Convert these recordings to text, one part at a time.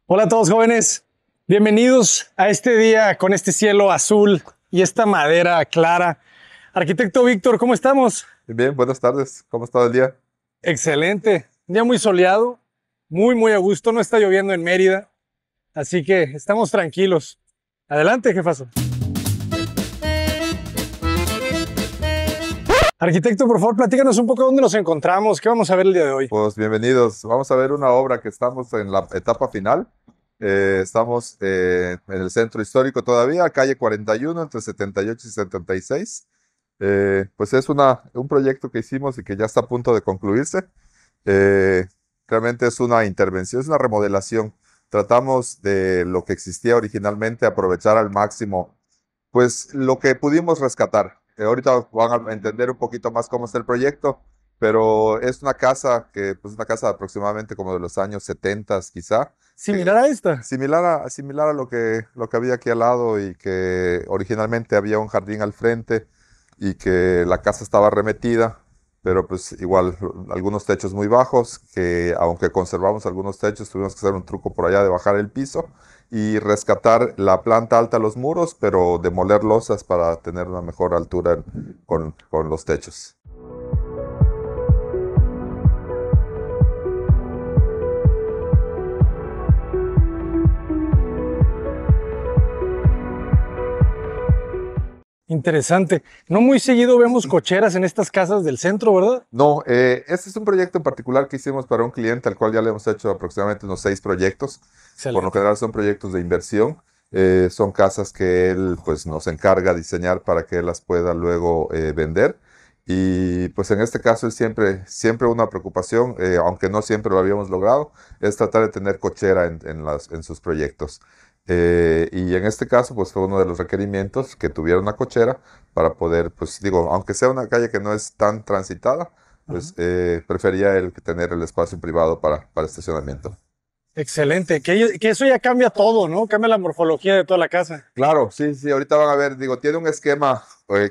Hola a todos jóvenes, bienvenidos a este día con este cielo azul y esta madera clara. Arquitecto Víctor, ¿cómo estamos? Bien, buenas tardes. ¿Cómo está el día? Excelente, un día muy soleado, muy a gusto, no está lloviendo en Mérida, así que estamos tranquilos. Adelante, jefazo. Arquitecto, por favor, platícanos un poco dónde nos encontramos, qué vamos a ver el día de hoy. Pues bienvenidos. Vamos a ver una obra que estamos en la etapa final. Estamos en el centro histórico todavía, calle 41, entre 78 y 76. Pues es un proyecto que hicimos y que ya está a punto de concluirse. Eh, Realmente es una intervención, es una remodelación. Tratamos de lo que existía originalmente, aprovechar al máximo pues lo que pudimos rescatar. Ahorita van a entender un poquito más cómo está el proyecto, pero es una casa pues una casa aproximadamente como de los años 70 quizá, Similar a esta. similar a lo que había aquí al lado y que originalmente había un jardín al frente y que la casa estaba remetida, pero pues igual algunos techos muy bajos, que aunque conservamos algunos techos, tuvimos que hacer un truco por allá de bajar el piso y rescatar la planta alta, los muros, pero demoler losas para tener una mejor altura con los techos. Interesante. No muy seguido vemos cocheras en estas casas del centro, ¿verdad? No, este es un proyecto en particular que hicimos para un cliente al cual ya le hemos hecho aproximadamente unos 6 proyectos. Por lo Excelente. general son proyectos de inversión. Son casas que él pues nos encarga diseñar para que él las pueda luego vender. Y pues en este caso es siempre una preocupación, aunque no siempre lo habíamos logrado, es tratar de tener cochera en sus proyectos. Y en este caso pues fue uno de los requerimientos que tuviera una cochera para poder, pues digo, aunque sea una calle que no es tan transitada, Ajá. pues prefería él tener el espacio privado para estacionamiento. Excelente. Que eso ya cambia todo, ¿no? Cambia la morfología de toda la casa. Claro, sí, sí, ahorita van a ver, digo, tiene un esquema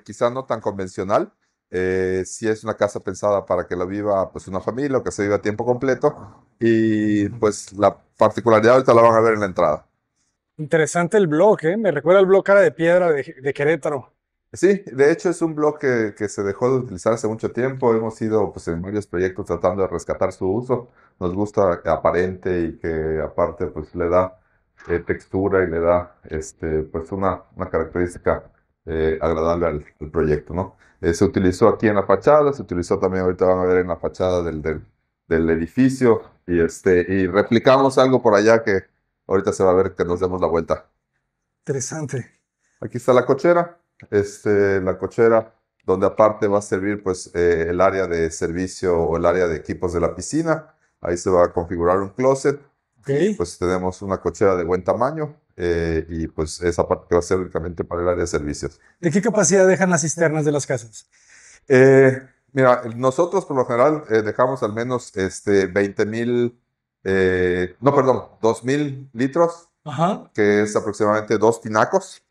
quizá no tan convencional. Sí es una casa pensada para que la viva pues una familia o que se viva a tiempo completo. Y pues la particularidad ahorita la van a ver en la entrada. Interesante el blog, ¿eh? Me recuerda al blog Cara de Piedra de Querétaro. Sí, de hecho es un blog que se dejó de utilizar hace mucho tiempo. Hemos ido pues, en varios proyectos tratando de rescatar su uso. Nos gusta que aparente y que aparte pues, le da textura y le da pues, una característica agradable al proyecto, ¿no? Se utilizó aquí en la fachada, se utilizó también, ahorita van a ver en la fachada del edificio y replicamos algo por allá que ahorita se va a ver que nos demos la vuelta. Interesante. Aquí está la cochera, la cochera donde aparte va a servir pues el área de servicio o el área de equipos de la piscina. Ahí se va a configurar un closet. Ok. Pues tenemos una cochera de buen tamaño y pues esa parte que va a ser únicamente para el área de servicios. ¿De qué capacidad dejan las cisternas de las casas? Mira, nosotros por lo general dejamos al menos 20,000, no, perdón, 2,000 litros, Ajá. que es aproximadamente 2 tinacos.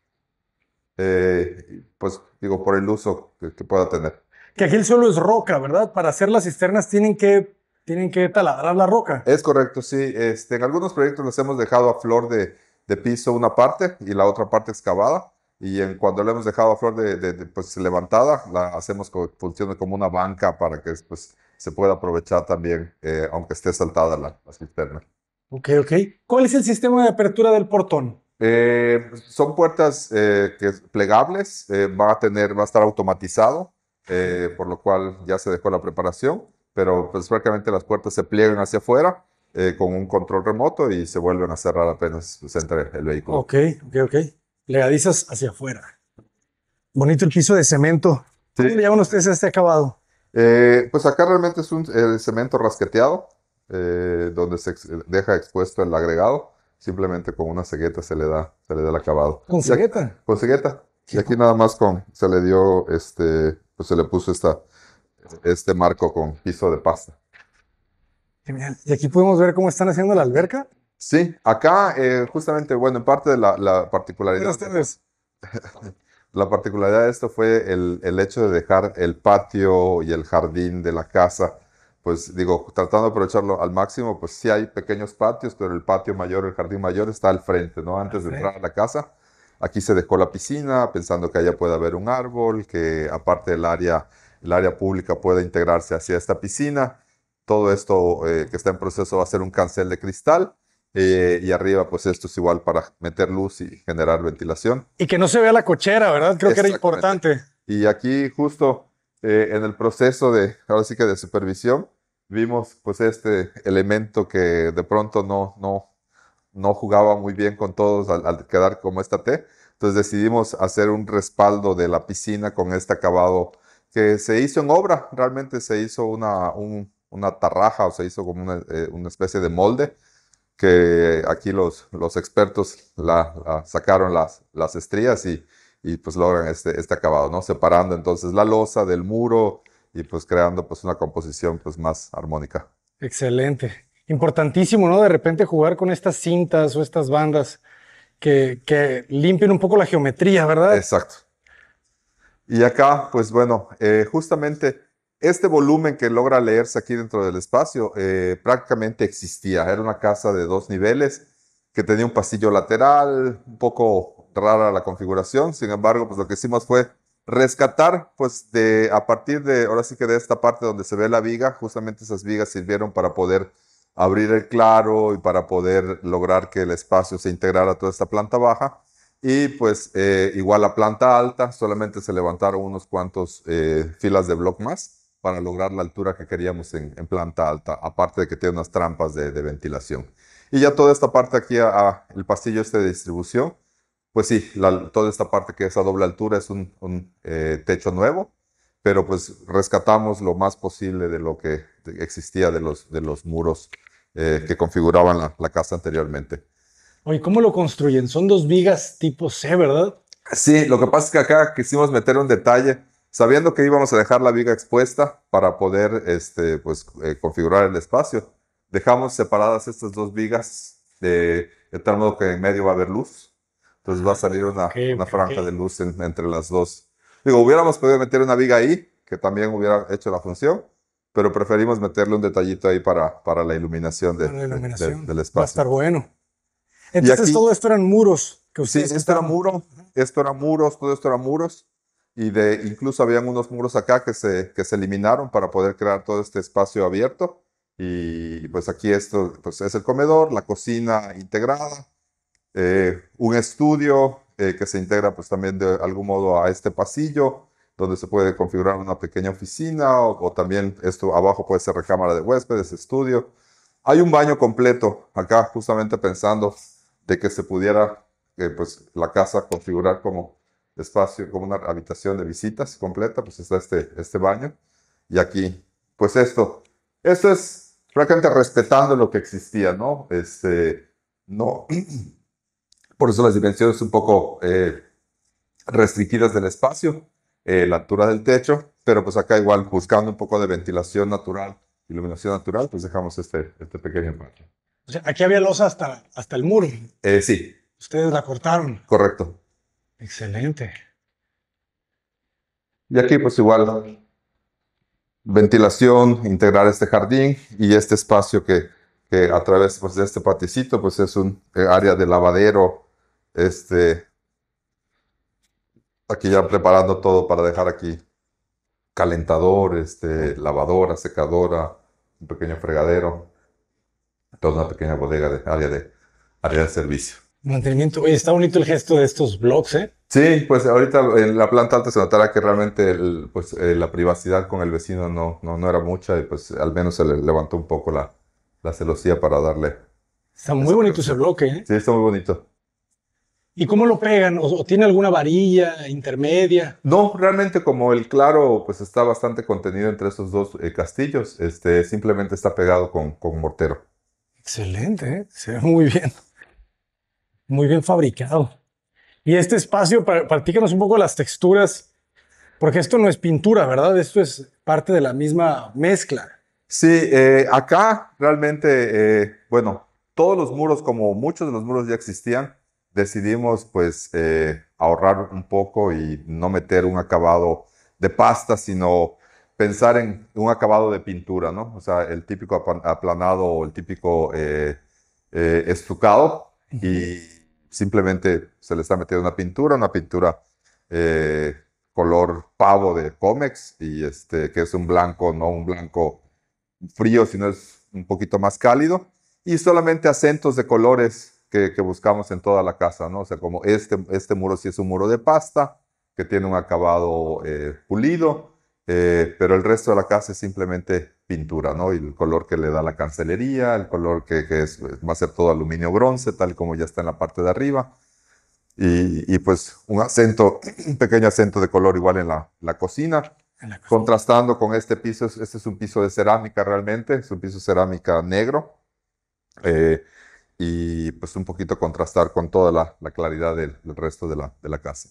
Pues digo, por el uso que pueda tener. Que aquí el suelo es roca, ¿verdad? Para hacer las cisternas tienen que taladrar la roca. Es correcto, sí. En algunos proyectos les hemos dejado a flor de piso una parte y la otra parte excavada. Y cuando le hemos dejado a flor pues, levantada, la hacemos que funcione como una banca para que pues, se pueda aprovechar también, aunque esté saltada la cisterna. Ok. ¿Cuál es el sistema de apertura del portón? Son puertas plegables, va a estar automatizado, por lo cual ya se dejó la preparación, pero pues prácticamente las puertas se pliegan hacia afuera con un control remoto y se vuelven a cerrar apenas se entre el vehículo. Ok. Plegadizas hacia afuera. Bonito el piso de cemento. ¿Cómo Sí. le llaman ustedes a este acabado? Pues acá realmente es un cemento rasqueteado, donde deja expuesto el agregado. Simplemente con una cegueta se le da el acabado. Con cegueta. Con cegueta. Y aquí nada más se le dio, pues se le puso este marco con piso de pasta. Genial. Y aquí podemos ver cómo están haciendo la alberca. Sí, acá justamente, bueno, en parte de la particularidad. Buenas tardes. La particularidad de esto fue el hecho de dejar el patio y el jardín de la casa pues digo, tratando de aprovecharlo al máximo, pues sí hay pequeños patios, pero el patio mayor, el jardín mayor está al frente, ¿no? Antes de entrar a la casa. Aquí se dejó la piscina, pensando que allá puede haber un árbol, que aparte el área pública pueda integrarse hacia esta piscina. Todo esto que está en proceso va a ser un cancel de cristal. Y arriba, pues esto es igual para meter luz y generar ventilación. Y que no se vea la cochera, ¿verdad? Creo que era Exactamente. importante. Y aquí justo en el proceso de, ahora sí que de supervisión, vimos pues este elemento que de pronto no jugaba muy bien con todos al quedar como esta T. Entonces decidimos hacer un respaldo de la piscina con este acabado que se hizo en obra. Realmente se hizo una tarraja o se hizo como una especie de molde que aquí los expertos la sacaron las estrías y pues logran este acabado, ¿no? Separando entonces la losa del muro y pues creando pues una composición pues más armónica. Excelente. Importantísimo, ¿no? De repente jugar con estas cintas o estas bandas que limpien un poco la geometría, ¿verdad? Exacto. Y acá, pues bueno, justamente este volumen que logra leerse aquí dentro del espacio prácticamente existía. Era una casa de 2 niveles que tenía un pasillo lateral, un poco rara la configuración. Sin embargo, pues lo que hicimos fue rescatar, pues a partir de, ahora sí que de esta parte donde se ve la viga, justamente esas vigas sirvieron para poder abrir el claro y para poder lograr que el espacio se integrara a toda esta planta baja. Y pues igual la planta alta, solamente se levantaron unos cuantos filas de block más para lograr la altura que queríamos en planta alta, aparte de que tiene unas trampas de ventilación. Y ya toda esta parte aquí, el pasillo este de distribución, pues sí, toda esta parte que es a doble altura es un techo nuevo, pero pues rescatamos lo más posible de lo que existía de los muros que configuraban la casa anteriormente. Oye, ¿cómo lo construyen? Son 2 vigas tipo C, ¿verdad? Sí, lo que pasa es que acá quisimos meter un detalle, sabiendo que íbamos a dejar la viga expuesta para poder pues, configurar el espacio. Dejamos separadas estas 2 vigas de tal modo que en medio va a haber luz. Entonces va a salir Ok, una ok, ok. franja de luz entre las dos. Digo, hubiéramos podido meter una viga ahí, que también hubiera hecho la función, pero preferimos meterle un detallito ahí para la iluminación Para la iluminación. del Va a espacio. estar bueno. Y Entonces, aquí todo esto eran muros que sí, ustedes esto era estaban. muro, esto era muros, todo esto era muros. Y incluso habían unos muros acá que se eliminaron para poder crear todo este espacio abierto. Y pues aquí esto pues es el comedor, la cocina integrada, un estudio que se integra pues también de algún modo a este pasillo, donde se puede configurar una pequeña oficina o también esto abajo puede ser recámara de huéspedes, estudio. Hay un baño completo acá justamente pensando de que se pudiera pues la casa configurar como espacio, como una habitación de visitas completa, pues está este baño. Y aquí, pues esto es prácticamente respetando lo que existía, ¿no? No, por eso las dimensiones un poco restringidas del espacio, la altura del techo, pero pues acá igual buscando un poco de ventilación natural, iluminación natural, pues dejamos este pequeño patio. O sea, aquí había losa hasta el muro. Sí, Ustedes la cortaron. correcto. Excelente. Y aquí pues igual ventilación, integrar este jardín y este espacio que a través pues, de este paticito pues es un área de lavadero, aquí ya preparando todo para dejar aquí calentador, lavadora, secadora, un pequeño fregadero, toda una pequeña bodega área de servicio. Mantenimiento. Oye, está bonito el gesto de estos blogs, ¿eh? Sí, pues ahorita en la planta alta se notará que realmente pues, la privacidad con el vecino no era mucha y pues al menos se le levantó un poco la celosía para darle Está muy esa bonito ese protección. bloque, ¿eh? Sí, está muy bonito. ¿Y cómo lo pegan? ¿O tiene alguna varilla intermedia? No, realmente como el claro pues está bastante contenido entre estos dos castillos, simplemente está pegado con mortero. Excelente, ¿eh? Se ve muy bien. Muy bien fabricado. Y este espacio, platícanos un poco las texturas, porque esto no es pintura, ¿verdad? Esto es parte de la misma mezcla. Sí, acá realmente, bueno, todos los muros, como muchos de los muros ya existían, decidimos pues ahorrar un poco y no meter un acabado de pasta, sino pensar en un acabado de pintura, ¿no? O sea, el típico aplanado o el típico estucado y simplemente se le está metiendo una pintura eh, color pavo de Comex y que es un blanco, no un blanco frío, sino es un poquito más cálido y solamente acentos de colores que buscamos en toda la casa, ¿no? O sea, como este muro sí es un muro de pasta que tiene un acabado pulido, pero el resto de la casa es simplemente pintura, ¿no? Y el color que le da la cancelería, el color va a ser todo aluminio bronce, tal como ya está en la parte de arriba. Y pues un pequeño acento de color igual en la cocina, contrastando con este piso. Este es un piso de cerámica realmente, es un piso de cerámica negro. Y pues un poquito contrastar con toda la claridad del resto de la casa.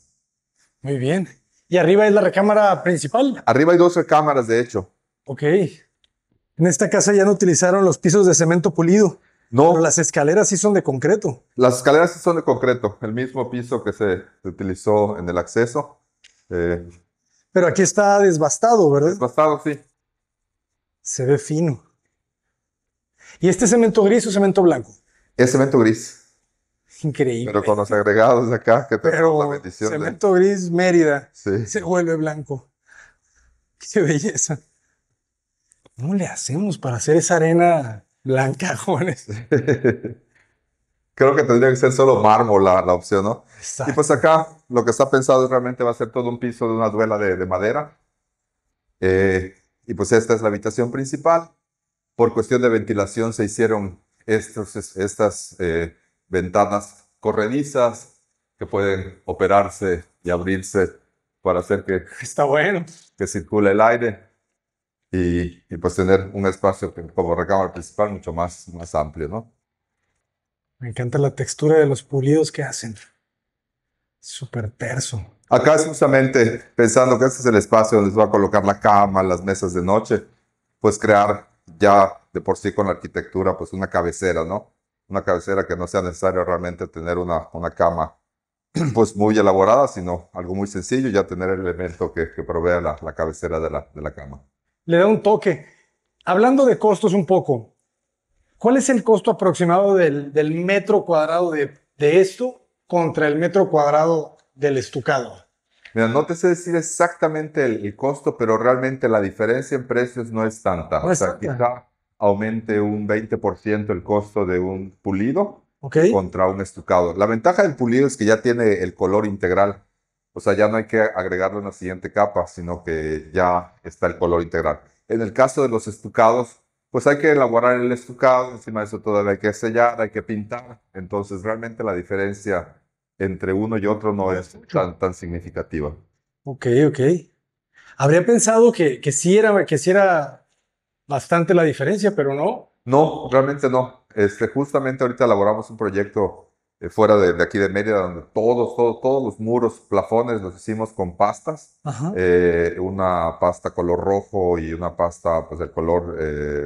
Muy bien. ¿Y arriba es la recámara principal? Arriba hay 2 recámaras, de hecho. Ok. En esta casa ya no utilizaron los pisos de cemento pulido, No, pero las escaleras sí son de concreto. las escaleras sí son de concreto, el mismo piso que se utilizó en el acceso. Pero aquí está desbastado, ¿verdad? Desbastado, sí. Se ve fino. ¿Y este cemento gris o cemento blanco? Es cemento gris, Increíble. pero con los agregados de acá que tenemos la Pero bendición de... cemento gris Mérida Sí. se vuelve blanco. Qué belleza. ¿Cómo le hacemos para hacer esa arena blanca, jóvenes? Creo que tendría que ser solo mármol la opción, ¿no? Exacto. Y pues acá lo que está pensado realmente va a ser todo un piso de una duela de madera. Y pues esta es la habitación principal. Por cuestión de ventilación se hicieron estas ventanas corredizas que pueden operarse y abrirse para hacer Está bueno. que circule el aire y pues tener un espacio como recámara principal mucho más amplio, ¿no? Me encanta la textura de los pulidos que hacen. Súper terso. Acá es justamente pensando que este es el espacio donde se va a colocar la cama, las mesas de noche, pues crear ya de por sí con la arquitectura pues una cabecera, ¿no? Una cabecera que no sea necesario realmente tener una cama pues muy elaborada, sino algo muy sencillo, ya tener el elemento que provea la cabecera de la cama. Le da un toque. Hablando de costos un poco, ¿cuál es el costo aproximado del metro cuadrado de esto contra el metro cuadrado del estucado? Mira, no te sé decir exactamente el costo, pero realmente la diferencia en precios no es tanta. No O es sea, tanta. quizá aumente un 20% el costo de un pulido ¿Ok? contra un estucado. La ventaja del pulido es que ya tiene el color integral. O sea, ya no hay que agregarle una siguiente capa, sino que ya está el color integral. En el caso de los estucados, pues hay que elaborar el estucado, encima de eso todavía hay que sellar, hay que pintar. Entonces, realmente la diferencia entre uno y otro no es tan significativa. Ok, ok. Habría pensado que sí era bastante la diferencia, pero no. No, realmente no. Justamente ahorita elaboramos un proyecto fuera de aquí de Mérida, donde todos los muros, plafones los hicimos con pastas. Ajá. Una pasta color rojo y una pasta, pues, el color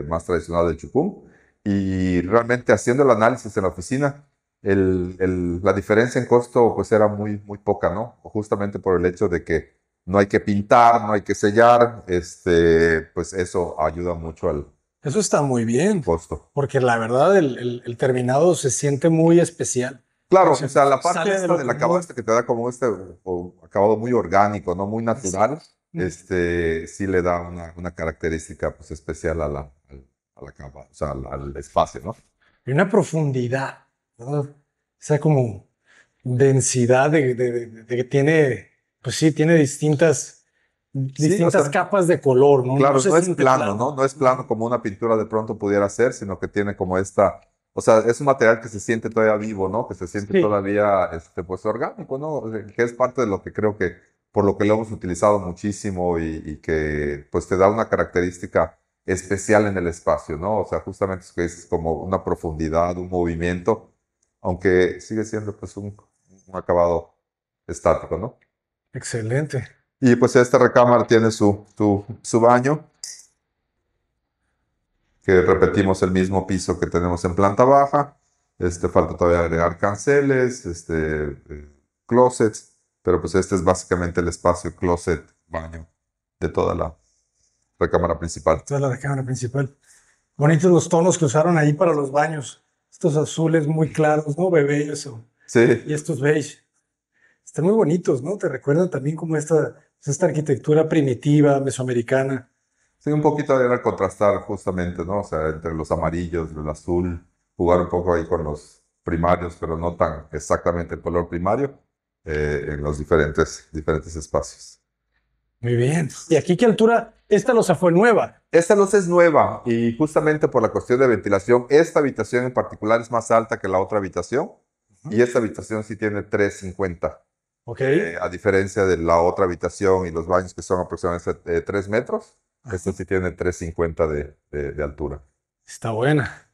más tradicional del chucum. Y realmente haciendo el análisis en la oficina, la diferencia en costo, pues, era muy poca, ¿no? Justamente por el hecho de que no hay que pintar, no hay que sellar, pues eso ayuda mucho al Eso está muy bien, costo. porque la verdad el terminado se siente muy especial. Claro, O o sea, sea, la parte sale de esta lo del acabado común. que te da como acabado muy orgánico, ¿no? Muy natural, sí le da una característica, pues, especial a la cama, o sea, al espacio, ¿no? Y una profundidad, ¿no? O sea, como densidad de que tiene, pues sí, tiene Sí, o distintas sea, capas de color, ¿no? No claro, se no es siente plano, plano. ¿no? No es plano como una pintura de pronto pudiera ser, sino que tiene como o sea, es un material que se siente todavía vivo, ¿no? Que se siente Sí, todavía, pues, orgánico, ¿no? O sea, que es parte de lo que creo que, por lo que lo hemos utilizado muchísimo y que, pues, te da una característica especial en el espacio, ¿no? O sea, justamente es que es como una profundidad, un movimiento, aunque sigue siendo, pues, un acabado estático, ¿no? excelente. Y pues esta recámara tiene su baño, que repetimos el mismo piso que tenemos en planta baja. Falta todavía agregar canceles, closets, pero pues este es básicamente el espacio closet baño de toda recámara principal. Esta es la recámara principal. Bonitos los tonos que usaron ahí para los baños. Estos azules muy claros, ¿no? Bebé, eso. Y Sí, estos beige. Están muy bonitos, ¿no? Te recuerdan también como esta arquitectura primitiva, mesoamericana. sí, un poquito era contrastar justamente, ¿no? O sea, entre los amarillos, el azul, jugar un poco ahí con los primarios, pero no tan exactamente el color primario en los diferentes espacios. Muy bien. ¿Y aquí qué altura? Esta losa fue nueva. Esta luz es nueva y justamente por la cuestión de ventilación, esta habitación en particular es más alta que la otra habitación y esta habitación sí tiene 350, Ok. a diferencia de la otra habitación y los baños que son aproximadamente 3 metros, esta sí tiene 350 de altura. Está buena.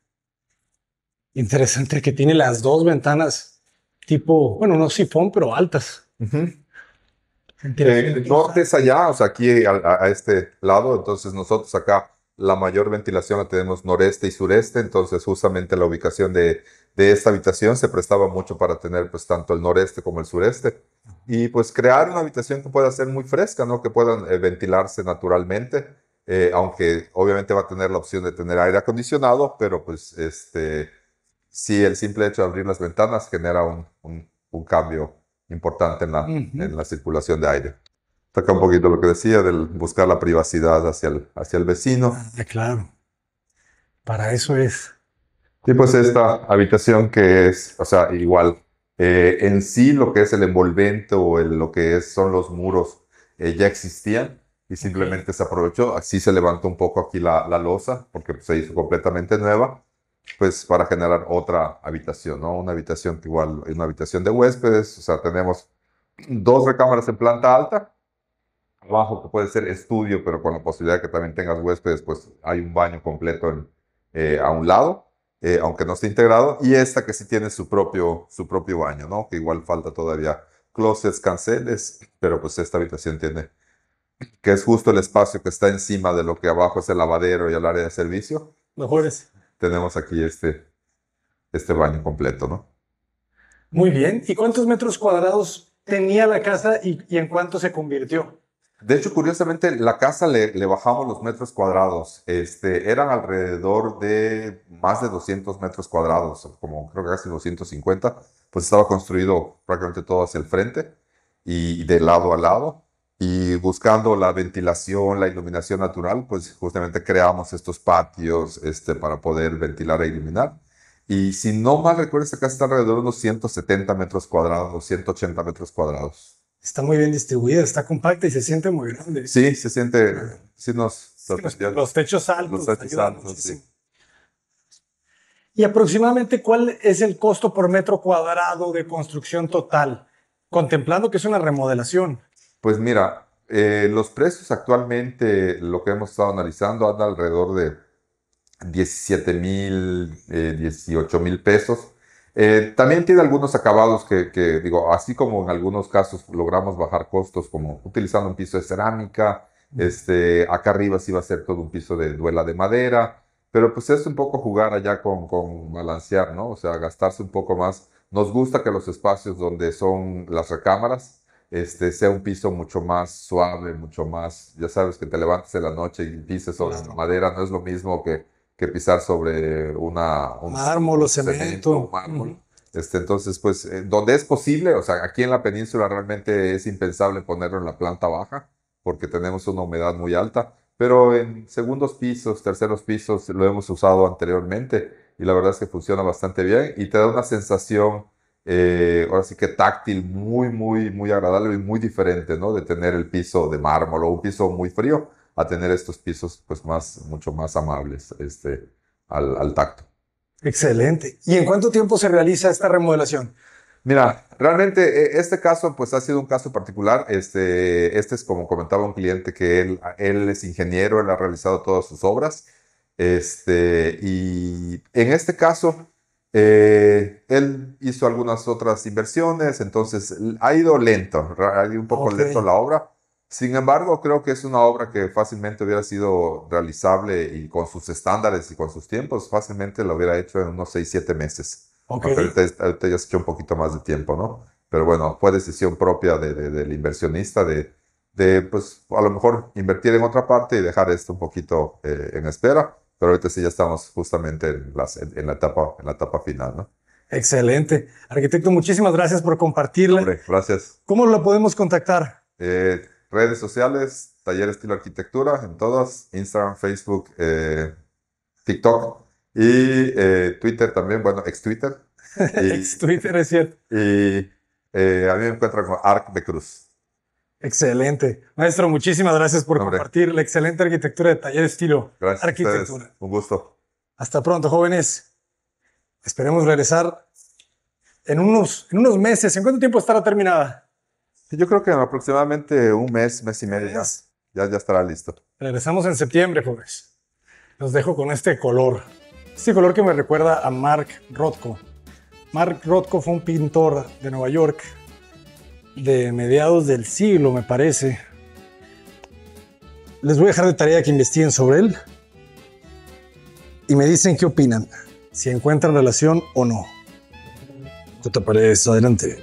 Interesante que tiene las dos ventanas tipo, bueno, no sifón, pero altas. Ujú. Interesante. El norte es allá, o sea, aquí a este lado, entonces nosotros acá la mayor ventilación la tenemos noreste y sureste, entonces justamente la ubicación de esta habitación se prestaba mucho para tener pues tanto el noreste como el sureste y pues crear una habitación que pueda ser muy fresca, ¿no? Que puedan ventilarse naturalmente, aunque obviamente va a tener la opción de tener aire acondicionado, pero pues sí, el simple hecho de abrir las ventanas genera un cambio importante en Ujú. la circulación de aire. Toca un poquito lo que decía del buscar la privacidad hacia el vecino. Ah, claro. Para eso es. Y pues esta habitación que es, o sea, igual, en sí lo que es el envolvente o lo que son los muros ya existían y Ok. simplemente se aprovechó. Así se levantó un poco aquí la losa porque pues, se hizo completamente nueva, pues para generar otra habitación, ¿no? Una habitación que igual, una habitación de huéspedes, o sea, tenemos dos recámaras en planta alta, abajo que puede ser estudio, pero con la posibilidad de que también tengas huéspedes, pues hay un baño completo a un lado, aunque no esté integrado, y esta que sí tiene su propio baño, ¿no? Que igual falta todavía closets, canceles, pero pues esta habitación tiene, que es justo el espacio que está encima de lo que abajo es el lavadero y el área de servicio. Mejores. Tenemos aquí este baño completo, ¿no? Muy bien. ¿Y cuántos metros cuadrados tenía la casa y en cuánto se convirtió? De hecho, curiosamente, la casa le bajamos los metros cuadrados. Eran alrededor de más de 200 metros cuadrados, como creo que casi 250. Pues estaba construido prácticamente todo hacia el frente y de lado a lado. Y buscando la ventilación, la iluminación natural, pues justamente creamos estos patios para poder ventilar e iluminar. Y si no mal recuerdo, esta casa está alrededor de unos 170 metros cuadrados, 180 metros cuadrados. Está muy bien distribuida, está compacta y se siente muy grande. Sí, se siente, sí nos Es que sorprendió. los techos Los altos techos ayudan altos, sí. muchísimo. ¿Y aproximadamente cuál es el costo por metro cuadrado de construcción total? Contemplando que es una remodelación. Pues mira, los precios actualmente, lo que hemos estado analizando, anda alrededor de 17,000, 18,000 pesos. También tiene algunos acabados digo, así como en algunos casos logramos bajar costos, como utilizando un piso de cerámica, acá arriba sí va a ser todo un piso de duela de madera, pero pues es un poco jugar allá con balancear, ¿no? O sea, gastarse un poco más. Nos gusta que los espacios donde son las recámaras, sea un piso mucho más suave, mucho más, ya sabes, que te levantes en la noche y pises sobre la Claro. madera, no es lo mismo que pisar sobre Mármol o un cemento, un cemento. mármol. Entonces, pues, donde es posible, o sea, aquí en la península realmente es impensable ponerlo en la planta baja porque tenemos una humedad muy alta, pero en segundos pisos, terceros pisos lo hemos usado anteriormente y la verdad es que funciona bastante bien y te da una sensación, ahora sí que táctil, muy, muy, muy agradable y muy diferente, ¿no? De tener el piso de mármol o un piso muy frío a tener estos pisos pues mucho más amables al tacto. Excelente. ¿Y en cuánto tiempo se realiza esta remodelación? Mira, realmente este caso pues ha sido un caso particular. Este es como comentaba un cliente que él es ingeniero, él ha realizado todas sus obras. Y en este caso él hizo algunas otras inversiones, entonces ha ido lento, ha ido un poco Ok. lento la obra. Sin embargo, creo que es una obra que fácilmente hubiera sido realizable y con sus estándares y con sus tiempos, fácilmente lo hubiera hecho en unos 6, 7 meses. Ok. Aunque ahorita ya se echó un poquito más de tiempo, ¿no? Pero bueno, fue decisión propia del inversionista pues, a lo mejor invertir en otra parte y dejar esto un poquito en espera. Pero ahorita sí ya estamos justamente en la etapa final, ¿no? Excelente. Arquitecto, muchísimas gracias por compartirla. Hombre, gracias. ¿Cómo la podemos contactar? Redes sociales, Taller Estilo Arquitectura, en todas, Instagram, Facebook, TikTok y Twitter también, bueno, ex Twitter. Ex Twitter, es cierto. Y a mí me encuentran con Arc de Cruz. Excelente. Maestro, muchísimas gracias por Hombre. compartir la excelente arquitectura de Taller Estilo Gracias a Arquitectura. ustedes. Un gusto. Hasta pronto, jóvenes. Esperemos regresar en unos meses. ¿En cuánto tiempo estará terminada? Yo creo que en aproximadamente un mes y medio ya estará listo. Regresamos en septiembre, jóvenes. Los dejo con este color. Este color que me recuerda a Mark Rothko. Mark Rothko fue un pintor de Nueva York de mediados del siglo, me parece. Les voy a dejar de tarea que investiguen sobre él y me dicen qué opinan, si encuentran relación o no. ¿Qué te parece? Adelante.